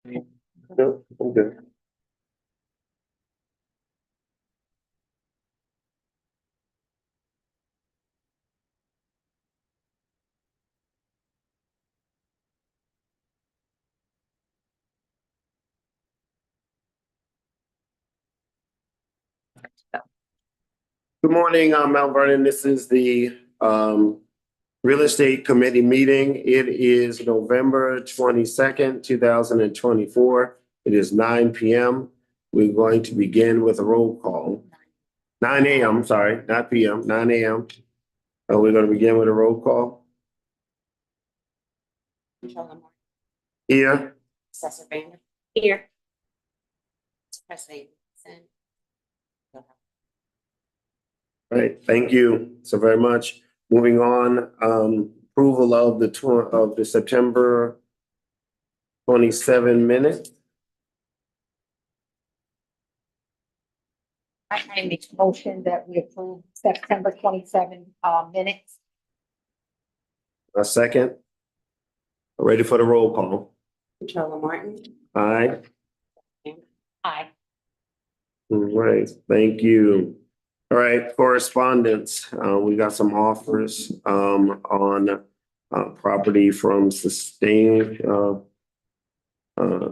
No, I'm good. Good morning, I'm Mount Vernon. This is the Real Estate Committee meeting. It is November 22nd, 2024. It is 9 p.m. We're going to begin with a roll call. 9 a.m., sorry, not p.m., 9 a.m. We're going to begin with a roll call. Here. Assessor Banner. Here. President. All right, thank you so very much. Moving on, approval of the September 27 minutes. I make a motion that we approve September 27 minutes. A second. Ready for the roll call. Charlotte Martin. Aye. Aye. All right, thank you. All right, correspondence. We got some offers on property from Substantial,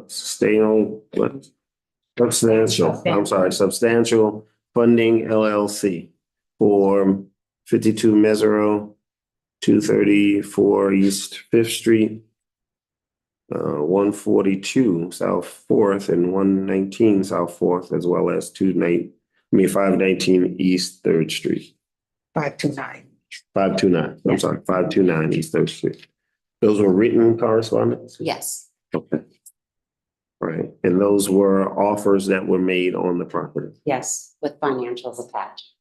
Substantial Funding LLC for 52 Mesero, 234 East Fifth Street, 142 South 4th and 119 South 4th, as well as 519 East 3rd Street. 529. 529, I'm sorry, 529 East 3rd Street. Those were written correspondence? Yes. Okay. Right, and those were offers that were made on the property? Yes, with financials attached.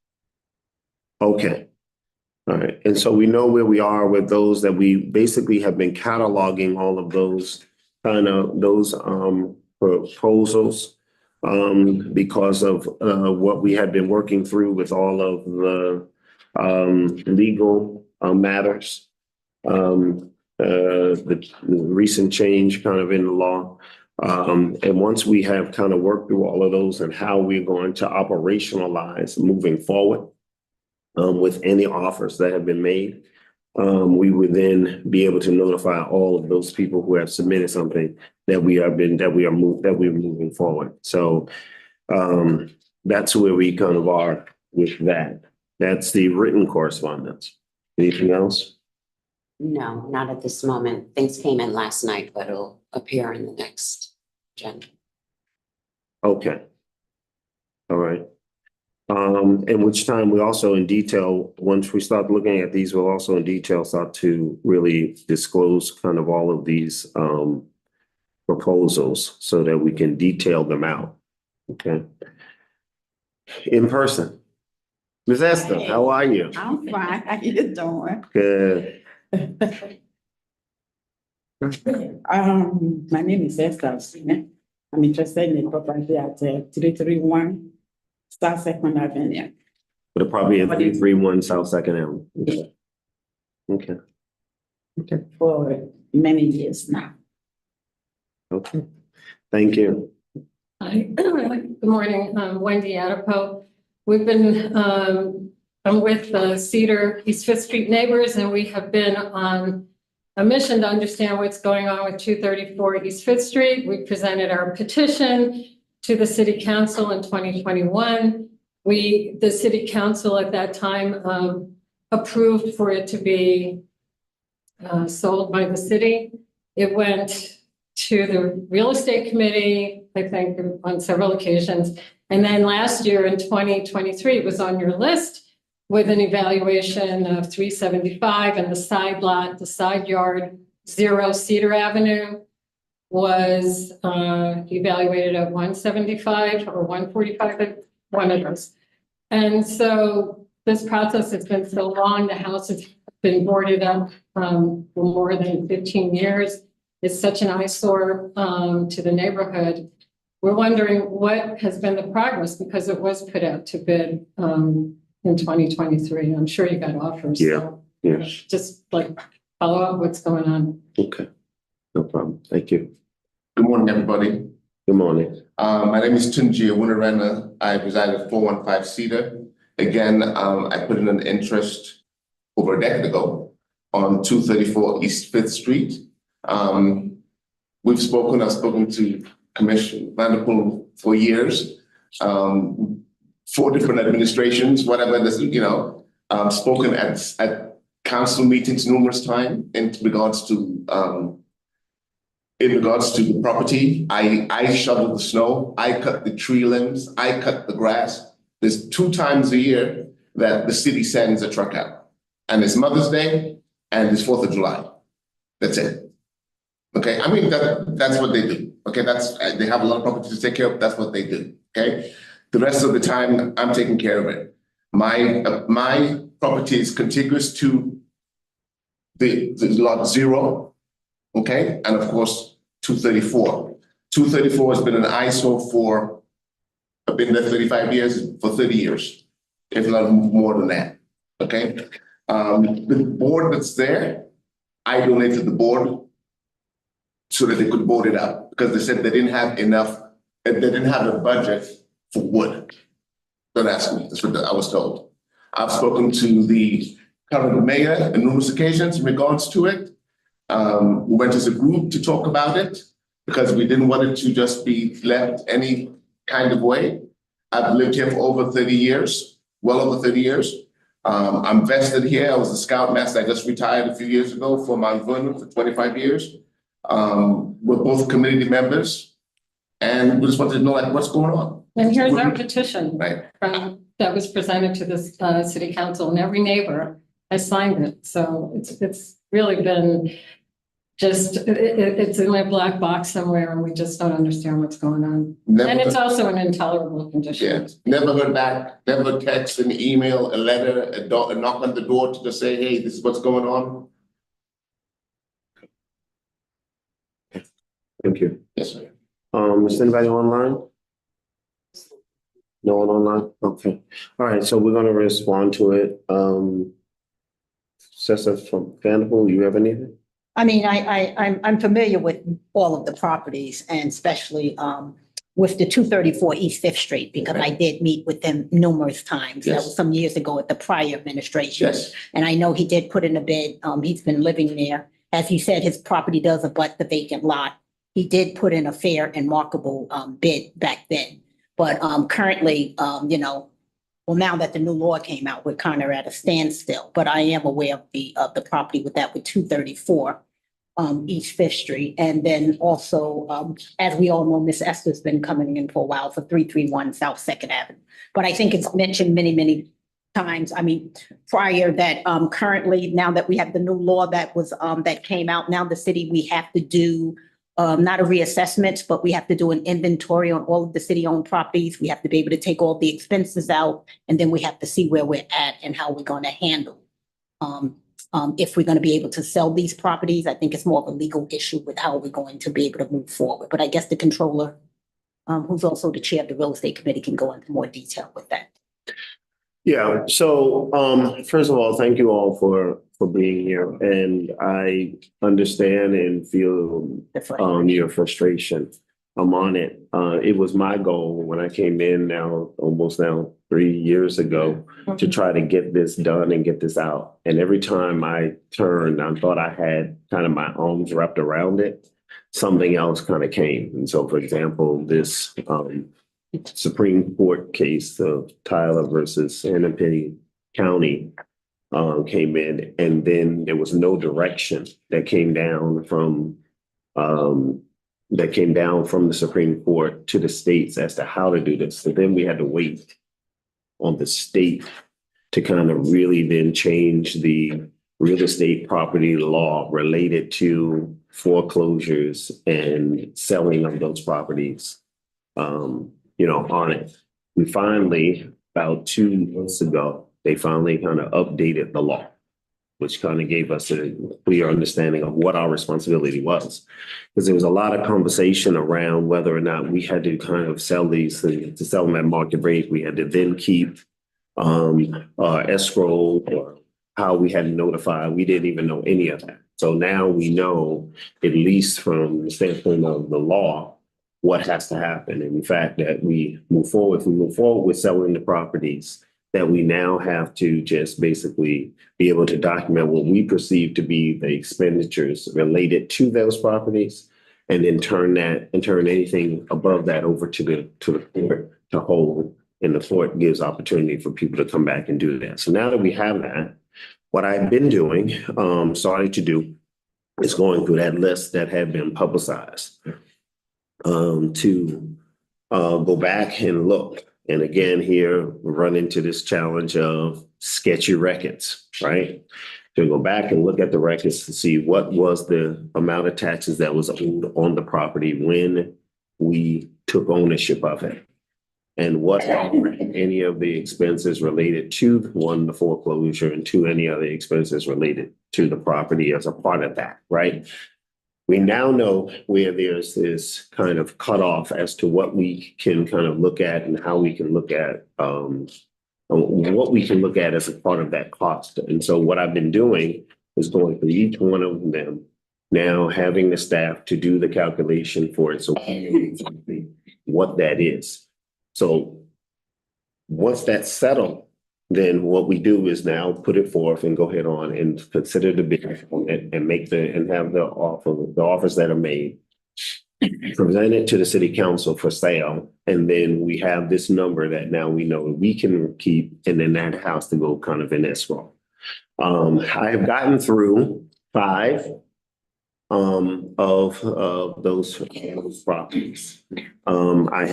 Okay. All right, and so we know where we are with those that we basically have been cataloging all of those proposals because of what we had been working through with all of the legal matters. The recent change kind of in the law. And once we have kind of worked through all of those and how we're going to operationalize moving forward with any offers that have been made, we would then be able to notify all of those people who have submitted something that we're moving forward. So that's where we kind of are with that. That's the written correspondence. Anything else? No, not at this moment. Things came in last night, but it'll appear in the next agenda. Okay. All right. And which time we also in detail, once we start looking at these, we'll also in detail start to really disclose kind of all of these proposals so that we can detail them out. Okay. In person. Ms. Esther, how are you? I'm fine. How you doing? Good. My name is Esther. I'm interested in the property at 331 South Second Avenue. The property at 331 South Second Avenue. Okay. Okay. For many years now. Okay. Thank you. Hi, good morning. I'm Wendy Adipo. We've been, I'm with Cedar East Fifth Street neighbors, and we have been on a mission to understand what's going on with 234 East Fifth Street. We presented our petition to the city council in 2021. The city council at that time approved for it to be sold by the city. It went to the real estate committee, I think, on several occasions. And then last year in 2023, it was on your list with an evaluation of 375, and the side lot, the side yard, 0 Cedar Avenue was evaluated at 175 or 145, one of those. And so this process has been so long, the house has been boarded up for more than 15 years. It's such an eyesore to the neighborhood. We're wondering what has been the progress, because it was put out to bid in 2023. I'm sure you got offers. Yeah. So Yes. just like follow up what's going on. Okay. No problem. Thank you. Good morning, everybody. Good morning. My name is Tunji Awunarena. I reside at 415 Cedar. Again, I put in an interest over a decade ago on 234 East 5th Street. I've spoken to Commissioner Vanderpool for years, 4 different administrations, whatever this, spoken at council meetings numerous times in regards to the property. I shovel the snow, I cut the tree limbs, I cut the grass. There's 2 times a year that the city sends a truck out. And it's Mother's Day and it's 4th of July. That's it. Okay, I mean, that's what they do. Okay, they have a lot of property to take care of, that's what they do, okay? The rest of the time, I'm taking care of it. My property is contiguous to the lot 0, okay? And of course, 234. 234 has been an eyesore for, I've been there 35 years, for 30 years, if not more than that, okay? The board that's there, I donated the board so that they could board it up because they said they didn't have enough, they didn't have a budget for wood. Don't ask me, that's what I was told. I've spoken to the current mayor on numerous occasions in regards to it. We went as a group to talk about it because we didn't want it to just be left any kind of way. I've lived here for over 30 years, well over 30 years. I'm vested here. I was a scoutmaster. I just retired a few years ago for Mount Vernon for 25 years. We're both community members and we just wanted to know like what's going on. And here's our petition Right. that was presented to this city council, and every neighbor has signed it. So it's really been just, it's in a black box somewhere and we just don't understand what's going on. And it's also an intolerable condition. Yeah, never heard back, never text, an email, a letter, a knock on the door to just say, hey, this is what's going on. Thank you. Yes, sir. Is anybody online? No one online? Okay. All right, so we're gonna respond to it. Cesar from Vanderpool, you have anything? I mean, I'm familiar with all of the properties and especially with the 234 East 5th Street, because I did meet with them numerous times. That Yes. was some years ago at the prior administration. Yes, And I know he did put in a bid. He's been living there. As he said, his property does abut the vacant lot. He did put in a fair and marketable bid back then. But currently, well, now that the new law came out, we're kind of at a standstill. But I am aware of the property with 234 East 5th Street. And then also, as we all know, Miss Esther's been coming in for a while for 331 South 2nd Avenue. But I think it's mentioned many, many times. I mean, prior that currently, now that we have the new law that came out, now the city, we have to do not a reassessment, but we have to do an inventory on all of the city-owned properties. We have to be able to take all the expenses out, and then we have to see where we're at and how we're going to handle. If we're going to be able to sell these properties, I think it's more of a legal issue with how we're going to be able to move forward. But I guess the controller, who's also the chair of the real estate committee, can go into more detail with that. Yeah, so first of all, thank you all for being here, and I understand and feel your frustration. I'm on it. It was my goal when I came in almost 3 years ago to try to get this done and get this out. And every time I turned, I thought I had kind of my arms wrapped around it. Something else kind of came. And so, for example, this Supreme Court case of Tyler versus Hennepin County came in, and then there was no direction that came down from the Supreme Court to the states as to how to do this. So then we had to wait on the state to kind of really then change the real estate property law related to foreclosures and selling of those properties, on it. We finally, about 2 months ago, they finally kind of updated the law, which kind of gave us a clear understanding of what our responsibility was. Because there was a lot of conversation around whether or not we had to kind of sell these things, to sell them at market rate. We had to then keep escrow, or how we had to notify. We didn't even know any of that. So now we know, at least from the standpoint of the law, what has to happen. And in fact, that we move forward, if we move forward with selling the properties, that we now have to just basically be able to document what we perceive to be the expenditures related to those properties. And then turn anything above that over to the court to hold. And the court gives opportunity for people to come back and do that. So now that we have that, what I've been doing, started to do, is going through that list that had been publicized to go back and look. And again, here we run into this challenge of sketchy records, right? To go back and look at the records to see what was the amount of taxes that was owed on the property when we took ownership of it. And what any of the expenses related to the foreclosure, and to any other expenses related to the property as a part of that, right? We now know where there's this kind of cutoff as to what we can kind of look at and how we can look at what we can look at as a part of that cost. And so what I've been doing is going through each one of them, now having the staff to do the calculation for it. So what that is. So once that's settled, then what we do is now put it forth and go ahead on and consider the bid and make and have the offers that are made, present it to the city council for sale. And then we have this number that now we know we can keep, and then that has to go kind of in escrow. I have gotten through 5 of those properties. I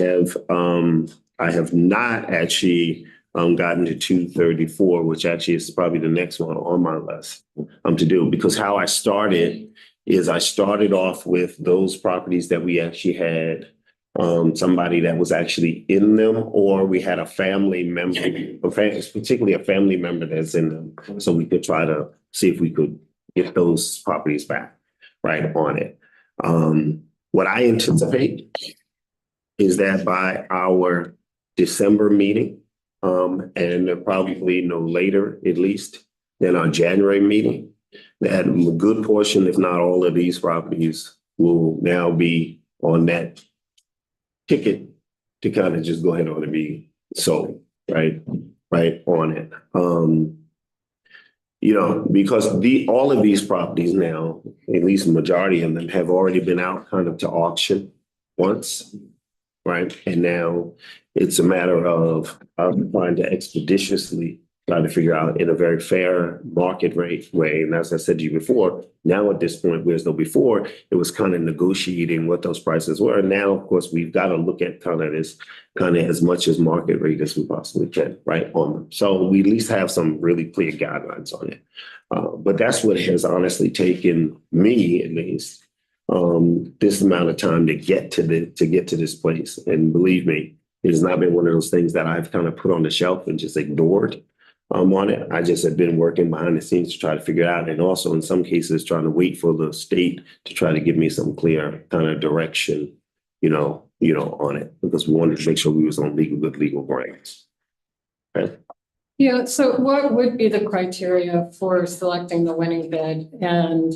have not actually gotten to 234, which actually is probably the next one on my list to do, because how I started is I started off with those properties that we actually had somebody that was actually in them, or we had a family member, particularly a family member that's in them. So we could try to see if we could get those properties back right on it. What I anticipate is that by our December meeting, and probably no later, at least, than our January meeting, that a good portion, if not all of these properties, will now be on that ticket to kind of just go ahead on and be sold, right on it. Because all of these properties now, at least the majority of them, have already been out kind of to auction once, right? And now it's a matter of trying to expeditiously try to figure out in a very fair market rate way. And as I said to you before, now at this point, whereas though before it was kind of negotiating what those prices were. Now, of course, we've got to look at kind of this kind of as much as market rate as we possibly can, right, on them. So we at least have some really clear guidelines on it. But that's what has honestly taken me, at least, this amount of time to get to this place. And believe me, it has not been one of those things that I've kind of put on the shelf and just ignored on it. I just have been working behind the scenes to try to figure it out. And also in some cases, trying to wait for the state to try to give me some clear kind of direction, on it, because we wanted to make sure we was on good legal grounds. Okay. Yeah, so what would be the criteria for selecting the winning bid? And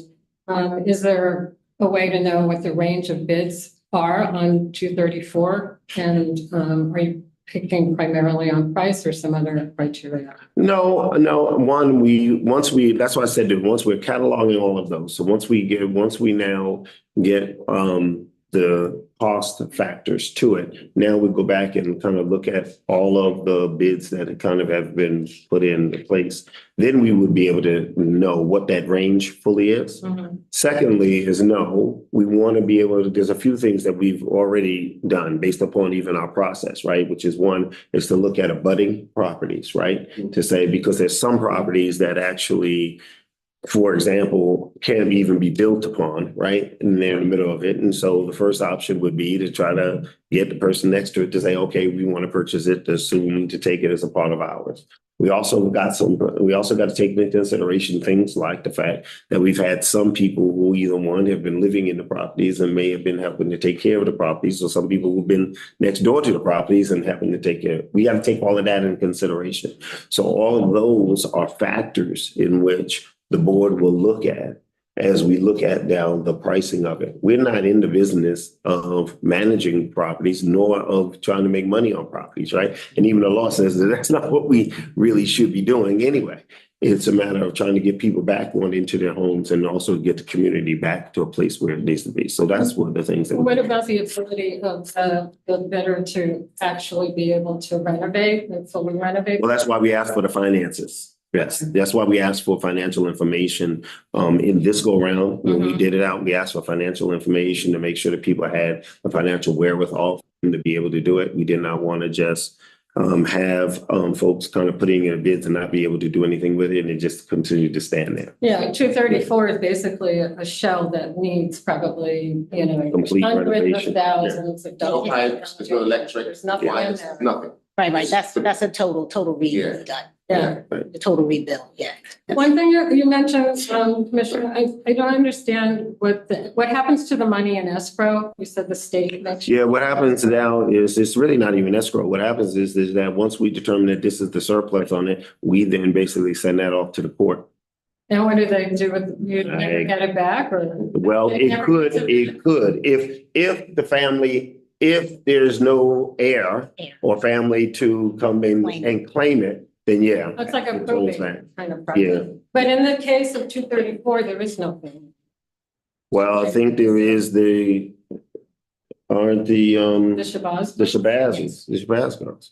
is there a way to know what the range of bids are on 234? And are you picking primarily on price or some other criteria? No. That's why I said that once we're cataloging all of those. So once we now get the cost factors to it, now we go back and kind of look at all of the bids that kind of have been put into place. Then we would be able to know what that range fully is. Mm-hmm. Secondly is we want to be able to, there's a few things that we've already done based upon even our process, right? Which is one is to look at abutting properties, right? Mm-hmm. To say, because there's some properties that actually, for example, can't even be built upon, right? And they're in the middle of it. And so the first option would be to try to get the person next to it to say, okay, we want to purchase it, assume to take it as a part of ours. We also got to take into consideration things like the fact that we've had some people who have been living in the properties and may have been helping to take care of the properties. So some people who've been next door to the properties and helping to take care. We got to take all of that into consideration. So all of those are factors in which the board will look at as we look at now the pricing of it. We're not in the business of managing properties nor of trying to make money on properties, right? And even the law says that that's not what we really should be doing anyway. It's a matter of trying to get people back on into their homes and also get the community back to a place where it needs to be. So that's one of the things that. What about the ability of the bidder to actually be able to renovate and fully renovate? Well, that's why we asked for the finances. Yes, that's why we asked for financial information. In this go round, when we did it out, we asked for financial information to make sure that people had the financial wherewithal to be able to do it. We did not want to just have folks kind of putting in bids and not be able to do anything with it and it just continue to stand there. Yeah, 234 is basically a shell that needs probably, Complete hundreds renovation. of thousands of No dollars. pipes, there's no electric. There's nothing in wires, there. nothing. Right, that's a total rebuild done. Yeah. The total rebuild, yeah. One thing you mentioned, Commissioner, I don't understand what happens to the money in escrow? You said the state makes. Yeah, what happens now is it's really not even escrow. What happens is that once we determine that this is the surplus on it, we then basically send that off to the court. And what do they do with, you never get it back or? Well, They it never could, get it could, if the family, if there's no heir or family to come in and claim it, then yeah. It's like a It's all probate fine. kind of Yeah. process. But in the case of 234, there is no thing. Well, I think there is aren't the The Shabazz. the Shabazz.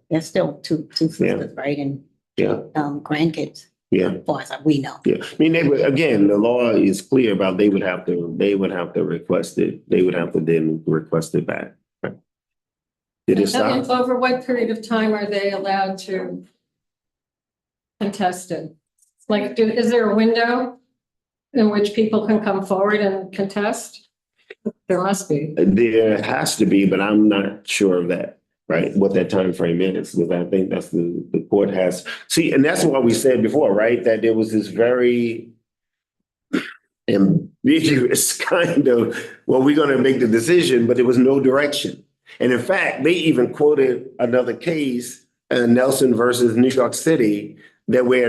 There's still two sisters, right, and Yeah, grandkids, yeah. as far as we know. Yeah, I mean, they would, again, the law is clear about they would have to request it. They would have to then request it back. Did it And stop? over what period of time are they allowed to contest it? Like, is there a window in which people can come forward and contest? There must be. There has to be, but I'm not sure of that, right? What that time frame is, because I think that's the court has. See, and that's what we said before, right? That there was this very ambiguous kind of, well, we're going to make the decision, but there was no direction. And in fact, they even quoted another case, Nelson versus New York City, where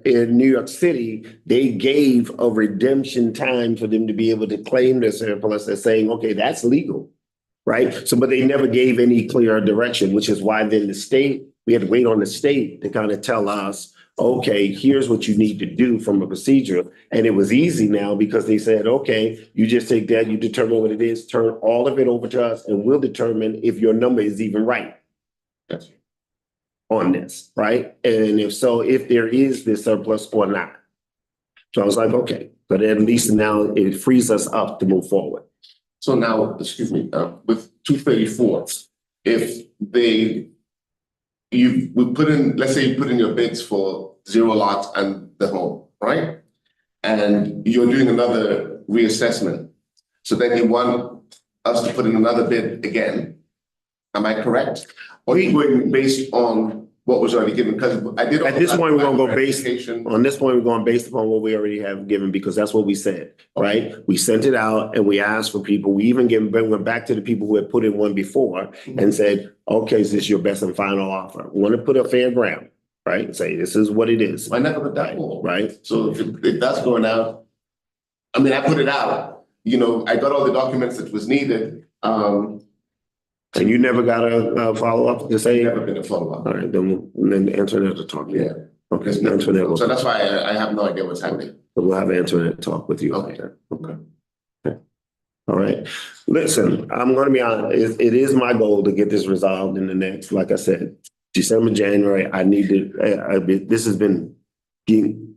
in New York City, they gave a redemption time for them to be able to claim their surplus as saying, okay, that's legal, right? So, but they never gave any clear direction, which is why then we had to wait on the state to kind of tell us, okay, here's what you need to do from a procedure. And it was easy now because they said, okay, you just take that, you determine what it is, turn all of it over to us, and we'll determine if your number is even right on this, right? And if so, if there is this surplus or not. So I was like, okay, but at least now it frees us up to move forward. So now, excuse me, with 234, if let's say you put in your bids for 0 lots and the home, right? And you're doing another reassessment. So then you want us to put in another bid again. Am I correct? Or are you going based on what was already given? Because I did. At this point, we're gonna go based verification. on this point, we're going based upon what we already have given, because that's what we said, right? We sent it out and we asked for people. We even went back to the people who had put in one before and said, okay, is this your best and final offer? We want to put a fair ground, right? Say, this is what it is. I never put that low. Right? So if that's going out, I mean, I put it out, I got all the documents that was needed. And you never got a follow-up to say, Never been a follow-up. all right, then Antoinette will talk to you. Yeah. Okay, Antoinette will, So that's why I have no idea what's happening. we'll have Antoinette talk with you. Okay. Okay. Okay. All right. Listen, I'm gonna be honest, it is my goal to get this resolved in the next, like I said, December, January. I need to, this has been getting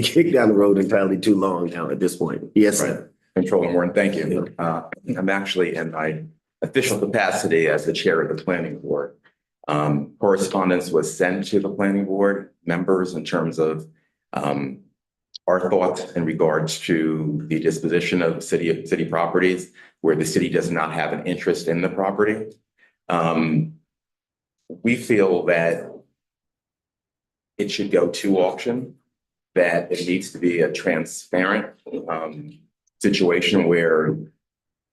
kicked down the road entirely too long now at this point. Yes, sir. Controller Warren, thank you. I'm actually in my official capacity as the chair of the planning board. Correspondence was sent to the planning board members in terms of our thoughts in regards to the disposition of city properties where the city does not have an interest in the property. We feel that it should go to auction, that it needs to be a transparent situation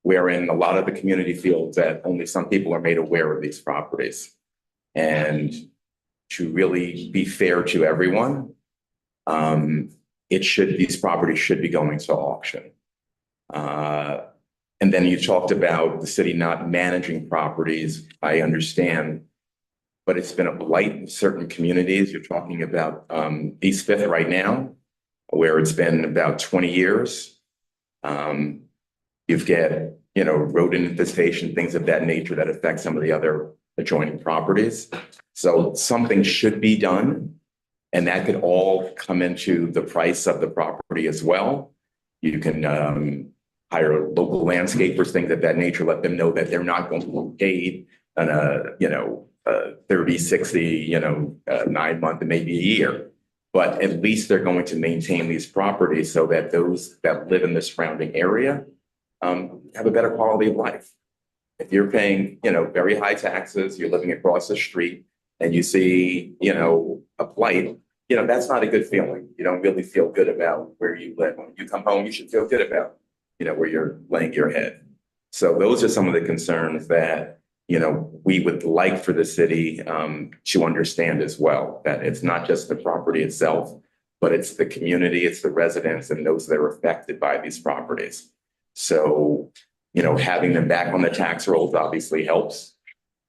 wherein a lot of the community feels that only some people are made aware of these properties. And to really be fair to everyone, these properties should be going to auction. And then you talked about the city not managing properties. I understand, but it's been a blight in certain communities. You're talking about East Fifth right now, where it's been about 20 years. You've got, rodent infestation, things of that nature that affect some of the other adjoining properties. So something should be done, and that could all come into the price of the property as well. You can hire local landscapers, things of that nature, let them know that they're not going to be paid on a 30, 60, 9-month, and maybe a year. But at least they're going to maintain these properties so that those that live in the surrounding area have a better quality of life. If you're paying, very high taxes, you're living across the street and you see, a blight, that's not a good feeling. You don't really feel good about where you live. When you come home, you should feel good about, where you're laying your head. So those are some of the concerns that, we would like for the city to understand as well, that it's not just the property itself, but it's the community, it's the residents and those that are affected by these properties. So, having them back on the tax rolls obviously helps.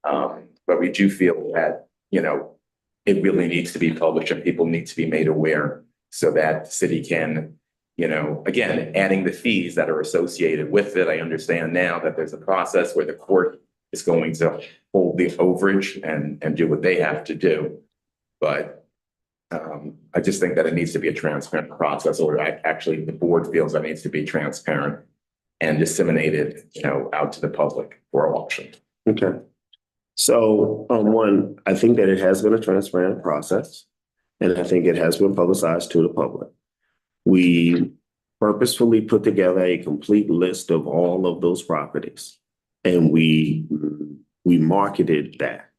But we do feel that, it really needs to be published and people need to be made aware so that the city can, again, adding the fees that are associated with it. I understand now that there's a process where the court is going to hold the overage and do what they have to do. But I just think that it needs to be a transparent process, or actually the board feels that it needs to be transparent and disseminated, out to the public for auction. Okay. So, one, I think that it has been a transparent process, and I think it has been publicized to the public. We purposefully put together a complete list of all of those properties, and we marketed that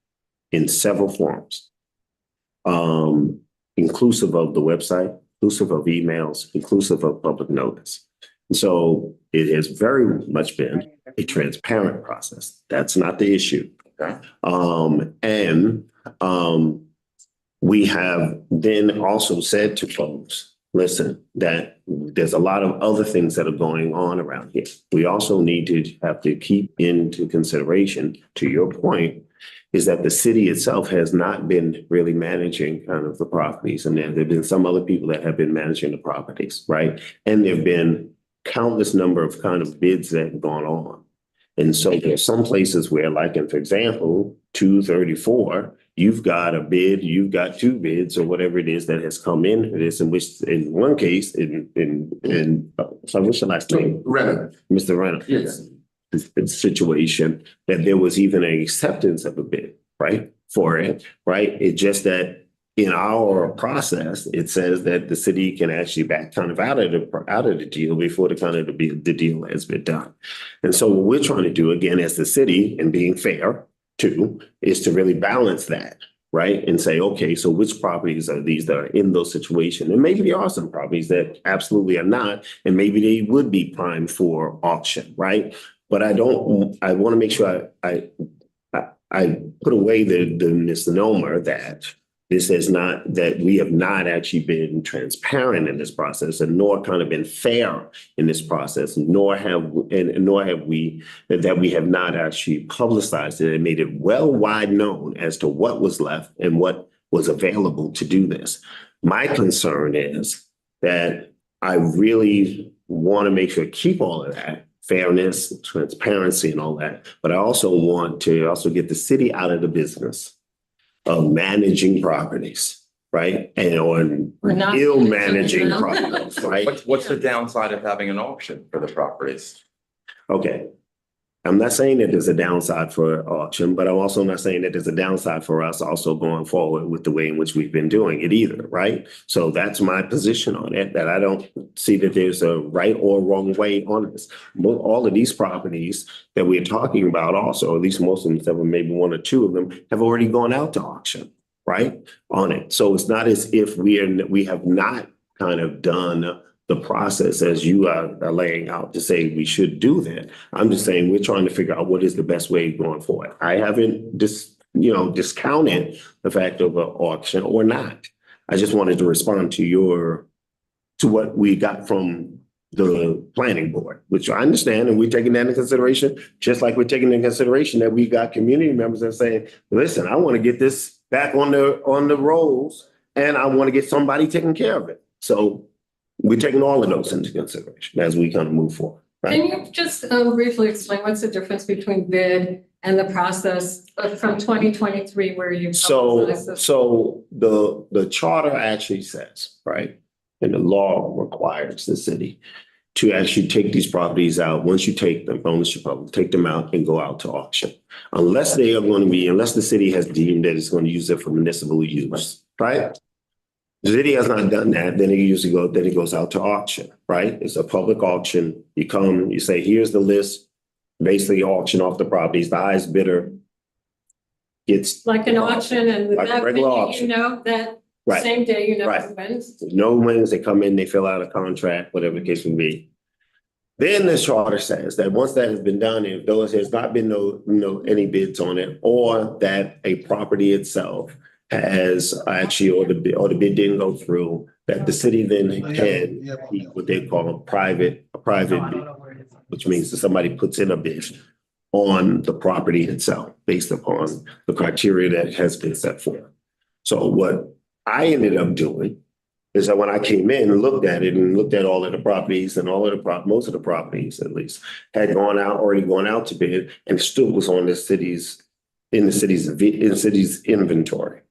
in several forms, inclusive of the website, inclusive of emails, inclusive of public notice. So it has very much been a transparent process. That's not the issue. Okay. We have then also said to folks, listen, that there's a lot of other things that are going on around here. We also need to have to keep into consideration, to your point, is that the city itself has not been really managing kind of the properties. And there have been some other people that have been managing the properties, right? And there have been countless number of kind of bids that have gone on. And so there's some places where, like, for example, 234, you've got a bid, you've got two bids or whatever it is that has come in for this, in which in one case, so what's the last name? Renner. Mr. Renner. Yes. This situation that there was even an acceptance of a bid, right? For it, right? It's just that in our process, it says that the city can actually back kind of out of the deal before the deal has been done. And so what we're trying to do, again, as the city, and being fair too, is to really balance that, right? And say, okay, so which properties are these that are in those situations? And maybe there are some properties that absolutely are not, and maybe they would be primed for auction, right? But I want to make sure I put away the misnomer that this is not, that we have not actually been transparent in this process, and nor kind of been fair in this process, nor have we have not actually publicized it and made it well wide known as to what was left and what was available to do this. My concern is that I really want to make sure keep all of that fairness, transparency, and all that, but I also want to also get the city out of the business of managing properties, right? And on ill managing properties, right? What's the downside of having an auction for the properties? Okay. I'm not saying that there's a downside for auction, but I'm also not saying that there's a downside for us also going forward with the way in which we've been doing it either, right? So that's my position on it, that I don't see that there's a right or wrong way on this. All of these properties that we're talking about also, at least most of them, maybe one or two of them, have already gone out to auction, right? On it. So it's not as if we have not kind of done the process as you are laying out to say we should do that. I'm just saying we're trying to figure out what is the best way going forward. I haven't discounted the fact of an auction or not. I just wanted to respond to to what we got from the planning board, which I understand, and we're taking that into consideration, just like we're taking into consideration that we got community members that say, listen, I want to get this back on the rolls, and I want to get somebody taking care of it. So we're taking all of those into consideration as we kind of move forward. Right? Can you just briefly explain what's the difference between bid and the process from 2023 where you publicized this? So the charter actually says, right, and the law requires the city to actually take these properties out. Once you take them, ownership of them, take them out and go out to auction. Unless the city has deemed that it's going to use it for municipal use, right? The city has not done that, then it goes out to auction, right? It's a public auction. You come, you say, here's the list, basically auction off the properties. The highest bidder gets. Like an auction and Like a that, regular you auction. know, that Right. same day, you know, Right. who wins. No wins, they come in, they fill out a contract, whatever the case may be. Then the charter says that once that has been done, if there's not been any bids on it, or that a property itself has actually, or the bid didn't go through, that the city then can keep what they call a private bid, which means that somebody puts in a bid on the property itself based upon the criteria that has been set forth. So what I ended up doing is that when I came in and looked at it and looked at all of the properties and most of the properties at least had already gone out to bid and still was on the city's inventory.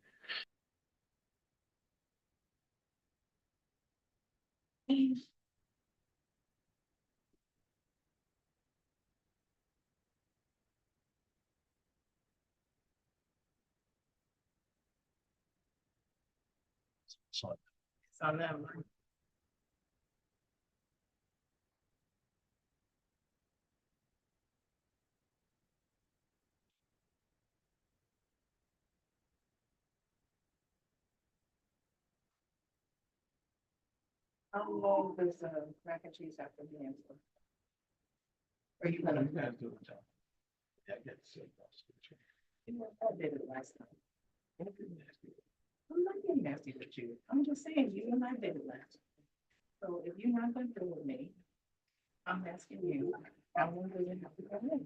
How long does mac and cheese have to be in? Are you gonna? You know, I did it last time. I'm not getting nasty with you. I'm just saying, you and I did it last time. So if you're not gonna do it with me, I'm asking you, how long do you have to come in?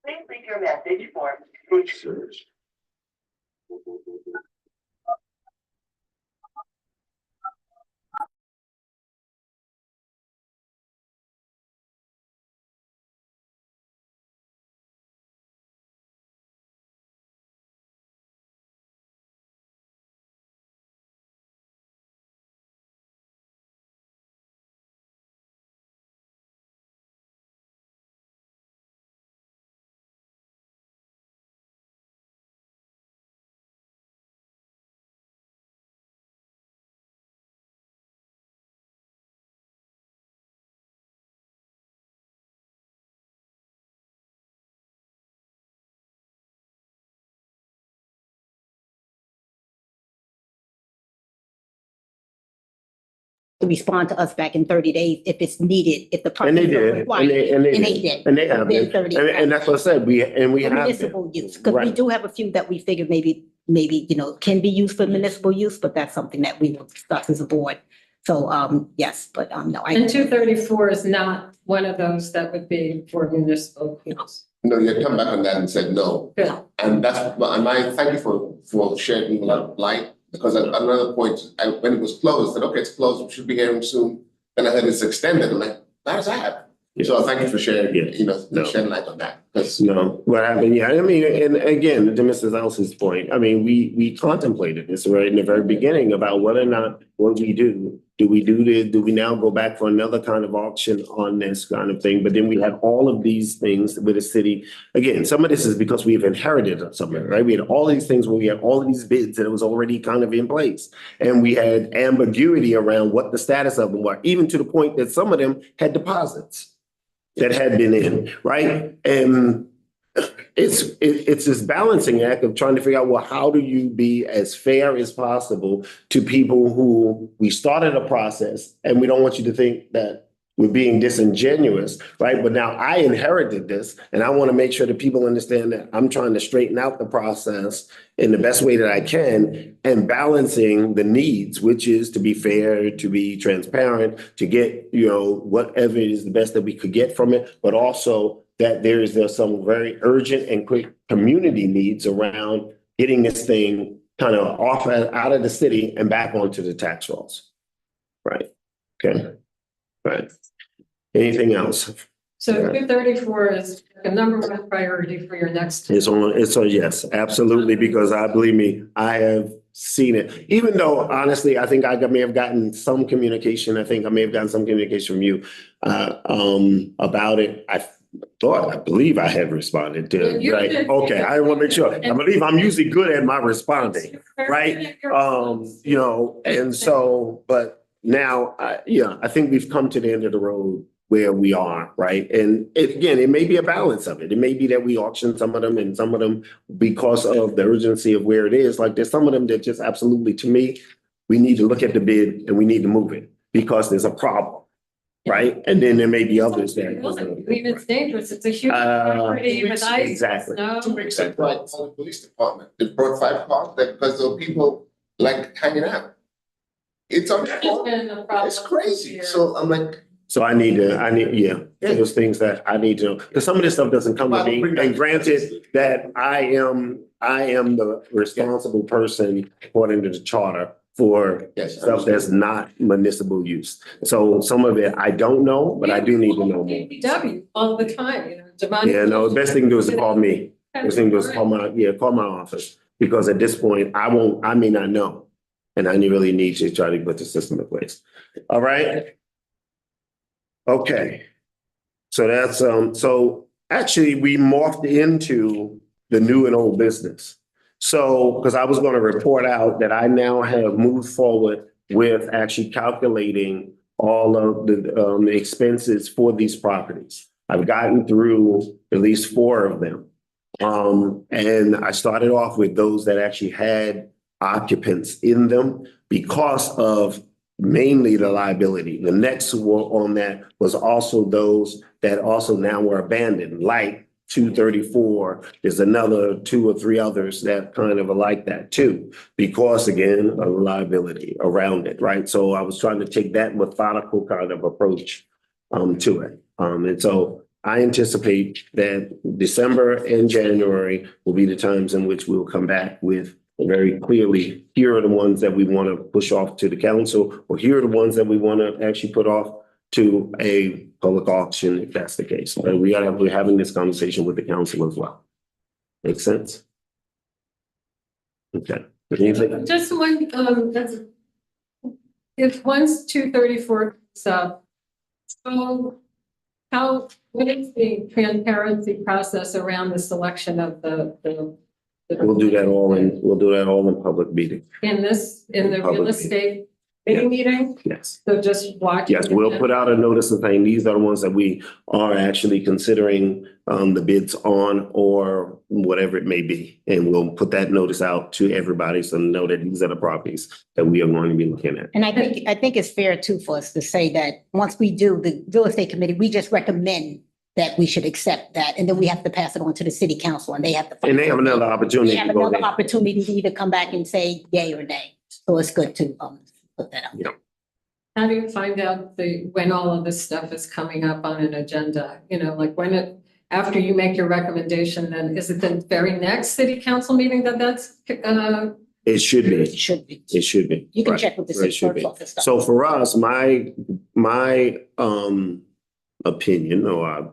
Please leave your message for To respond to us back in 30 days if it's needed, if the. And they property is did, required. and they they did, did. and they have Within been, 30 and that's what I said, we have For been. municipal use, because we Right. do have a few that we figured maybe, can be used for municipal use, but that's something that we will discuss as a board. So, yes, but, no, And I, 234 is not one of those that would be for municipal use. No, you had come back on that and said no. Good. And thank you for shedding a lot of light, because at another point, when it was closed, I said, okay, it's closed, we should be hearing soon. Then I heard it's extended, I'm like, how does that happen? So thank you for sharing, No. shedding light on that, because No, what happened, yeah, I mean, and again, to Mrs. Els's point, I mean, we contemplated this right in the very beginning about whether or not, what we do. Do we now go back for another kind of auction on this kind of thing? But then we had all of these things with the city. Again, some of this is because we've inherited some of it, right? We had all these things where we had all of these bids that it was already kind of in place. And we had ambiguity around what the status of them were, even to the point that some of them had deposits. that had been in, right? And it's this balancing act of trying to figure out, well, how do you be as fair as possible to people who we started a process, and we don't want you to think that we're being disingenuous, right? But now I inherited this, and I want to make sure that people understand that I'm trying to straighten out the process in the best way that I can, and balancing the needs, which is to be fair, to be transparent, to get, whatever is the best that we could get from it, but also that there's some very urgent and quick community needs around getting this thing kind of out of the city and back onto the tax rolls. Right. Okay. Right. Anything else? So 234 is the number one priority for your next. It's on, yes, absolutely, because believe me, I have seen it. Even though honestly, I think I may have gotten some communication. I think I may have gotten some communication from you about it. I believe I have responded to, You right? did. Okay, I want to make sure. I believe I'm usually good at my responding, right? And so, but now, I think we've come to the end of the road where we are, right? And it may be a balance of it. It may be that we auction some of them, and some of them, because of the urgency of where it is, like there's some of them that just absolutely, to me, we need to look at the bid and we need to move it because there's a problem, right? And then there may be others that. I mean, it's dangerous. It's a huge property with ice. Exactly. Snow. 2 weeks ago, I called the police department. They brought 5 cars because the people like hanging out. It's on It's been a problem It's crazy. here. So I'm like, So those things that I need to know, because some of this stuff doesn't come to me. And granted that I am the responsible person according to the charter for yes. stuff that's not municipal use. So some of it I don't know, but I do need to know more. DPW all the time, Yeah, no, the best thing to do is to call me. Best thing to do is call my office, because at this point, I may not know. And I really need to try to put the system in place. All right? Okay. So that's, so actually we morphed into the new and old business. So, because I was going to report out that I now have moved forward with actually calculating all of the expenses for these properties. I've gotten through at least 4 of them. And I started off with those that actually had occupants in them because of mainly the liability. The next on that was also those that also now were abandoned, like 234. There's another 2 or 3 others that kind of are like that too, because again, of liability around it, right? So I was trying to take that methodical kind of approach to it. And so I anticipate that December and January will be the times in which we'll come back with very clearly, here are the ones that we want to push off to the council, or here are the ones that we want to actually put off to a public auction, if that's the case. But we're having this conversation with the council as well. Make sense? Okay. Anything? Just one, if once 234 so what is the transparency process around the selection of the We'll do that all in public meeting. in the real Public estate bidding meeting? Yes. So just watch. Yes, we'll put out a notice of saying these are the ones that we are actually considering the bids on, or whatever it may be. And we'll put that notice out to everybody so they know that these are the properties that we are going to be looking at. And I think it's fair too for us to say that once we do the real estate committee, we just recommend that we should accept that. And then we have to pass it on to the city council, and they have to. And they have another opportunity They have to go another there. opportunity to either come back and say yay or nay. So it's good to put that out. How do you find out when all of this stuff is coming up on an agenda? Like after you make your recommendation, then is it the very next city council meeting that's It should be. It should be. It should be. You can Right. check with the It city should be. clerk's office. So for us, my opinion, or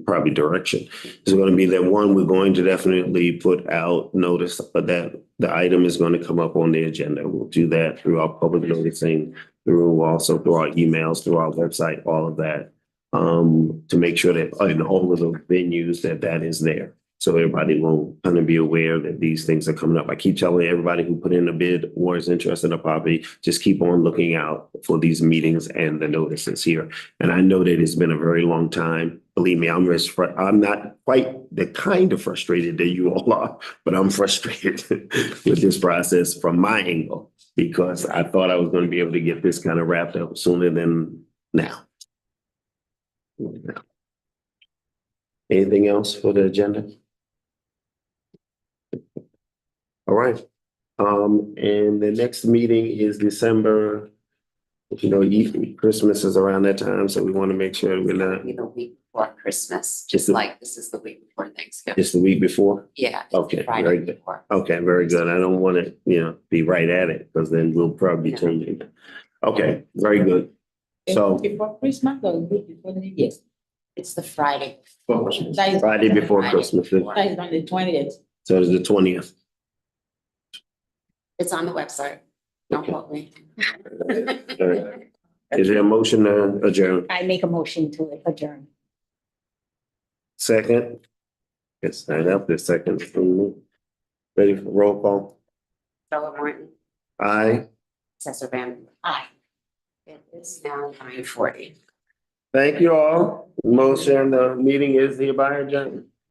probably direction, is going to be that one, we're going to definitely put out notice that the item is going to come up on the agenda. We'll do that through our public noticing, through our emails, through our website, all of that, to make sure that in all of the venues that is there. So everybody will kind of be aware that these things are coming up. I keep telling everybody who put in a bid or is interested in a property, just keep on looking out for these meetings and the notices here. And I know that it's been a very long time. Believe me, I'm not quite the kind of frustrated that you all are, but I'm frustrated with this process from my angle because I thought I was going to be able to get this kind of wrapped up sooner than now. Anything else for the agenda? All right. And the next meeting is December. You know, Christmas is around that time, so we want to make sure we're not Be the week before Christmas, Just just the- like this is the week before Thanksgiving. just the week before. Yeah. it's Okay, Friday very good. before. Okay, very good. I don't want to, be right at it because then we'll probably No. change it. Okay, very good. So Before Christmas or before New Year? It's the Friday. That is- Friday before Friday Christmas, before. That is on the 20th. so it's the 20th. It's on the website. Don't quote me. Is there a motion to adjourn? I make a motion to adjourn. Second? Yes, stand up the second. Ready for roll call? Stella Martin, Aye. Cesar Van. Aye. It is now 9:40. Thank you all. Motion, the meeting is hereby adjourned.